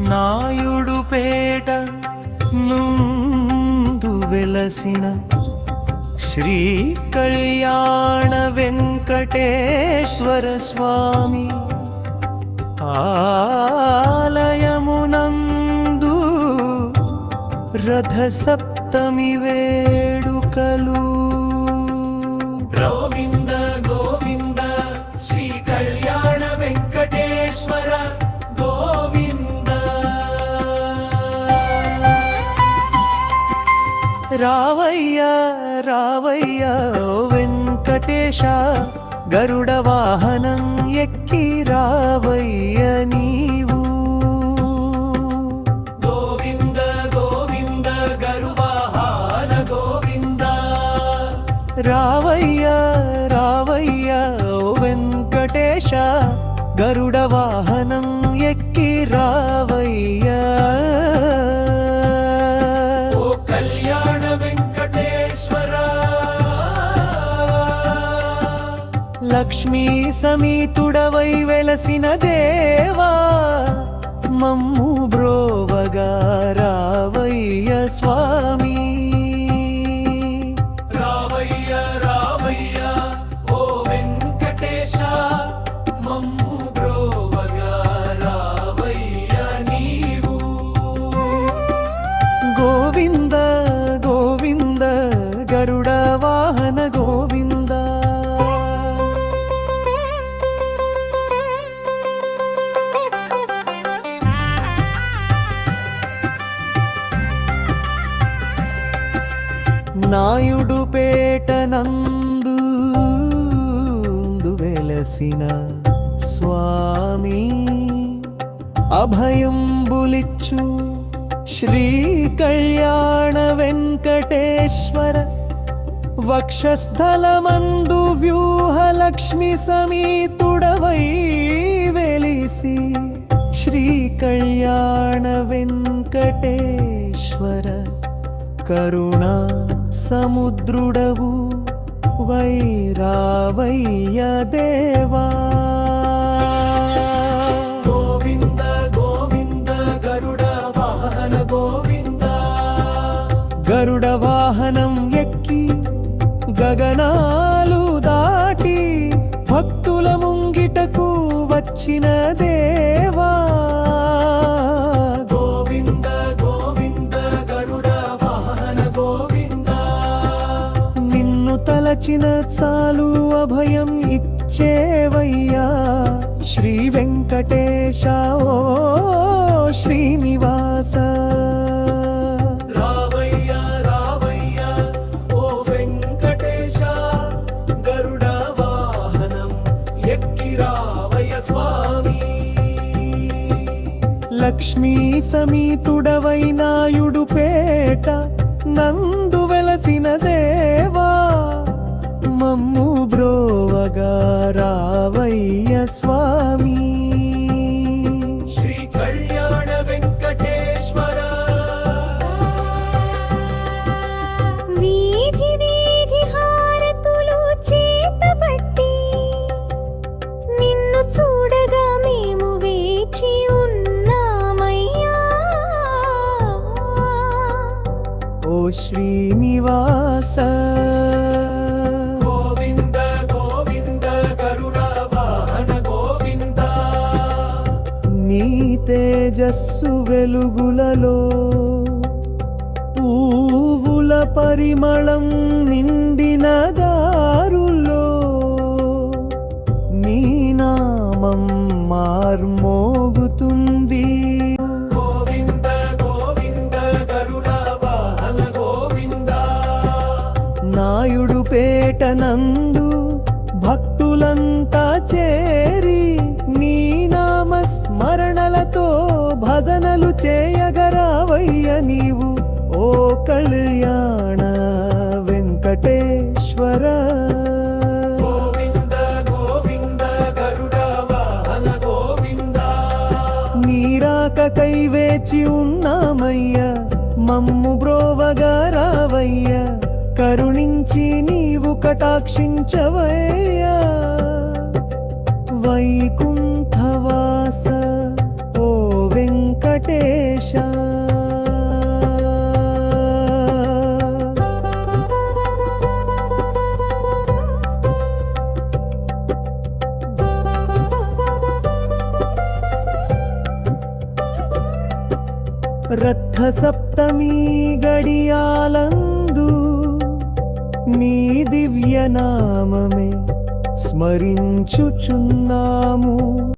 నాయుడుపేట నుందు వెలసిన శ్రీ కళ్యాణ వెంకటేశ్వర స్వామి ఆలయమునందు రథ సప్తమి వేడుకలు. గోవింద గోవింద శ్రీ కళ్యాణ వెంకటేశ్వర గోవింద. రావయ్య రావయ్య ఓ వెంకటేశ, గరుడ వాహనం ఎక్కి రావయ్య నీవు. గోవింద గోవింద గరువాహన గోవింద. రావయ్య రావయ్య ఓ వెంకటేశ, గరుడ వాహనం ఎక్కి రావయ్య. ఓ కళ్యాణ వెంకటేశ్వర, లక్ష్మీ సమేతుడవై వెలసిన దేవా, మమ్ము బ్రోవగా రావయ్య స్వామి. రావయ్య రావయ్య ఓ వెంకటేశ, మమ్ము బ్రోవగా రావయ్య నీవు. గోవింద గోవింద గరుడ వాహన గోవింద. నాయుడుపేట నందు వెలసిన స్వామి, అభయంబులిచ్చు శ్రీ కళ్యాణ వెంకటేశ్వర, వక్షస్థలమందు వ్యూహలక్ష్మి సమేతుడవై వెలిసి శ్రీ కళ్యాణ వెంకటేశ్వర, కరుణా సముద్రుడవు వైరావయ్య దేవా. గోవింద గోవింద గరుడ వాహన గోవింద. గరుడ వాహనం ఎక్కి గగనాలు దాటి భక్తుల ముంగిటకు వచ్చిన దేవా. తలచిన చాలు అభయం ఇచ్చేవయ్యా శ్రీ వెంకటేశ ఓ శ్రీనివాస. రావయ్య రావయ్య ఓ వెంకటేశ, గరుడ వాహనం ఎక్కి రావయ్య స్వామి. లక్ష్మీ సమేతుడవై నాయుడుపేట నందు వెలసిన దేవా, మమ్ము బ్రోవగా రావయ్య స్వామి. శ్రీ కళ్యాణ వెంకటేశ్వర. వీధి వీధి హారతులు చేతబట్టి నిన్ను చూడగా మేము వేచి ఉన్నామయ్యా. ఓ శ్రీనివాస. గోవింద గోవింద గరుడ వాహన గోవింద. నీ తేజస్సు వెలుగులలో పువ్వుల పరిమళం నిండిన దారుల్లో నీ నామం మార్మోగుతుంది. నాయుడుపేట నందు భక్తులంతా చేరి నీ నామ స్మరణలతో భజనలు చేయగరావయ్య నీవు. ఓ కళ్యాణ వెంకటేశ్వర. గోవింద గోవింద గరుడ వాహన గోవింద. నీరాకకై వేచి ఉన్నామయ్య, మమ్ము బ్రోవగా రావయ్య. కరుణించి నీవు కటాక్షించవయ్యా. వైకుంఠవాస ఓ వెంకటేశ. రథ సప్తమి గడియాలందు నీ దివ్యనామమే స్మరించుచున్నాము.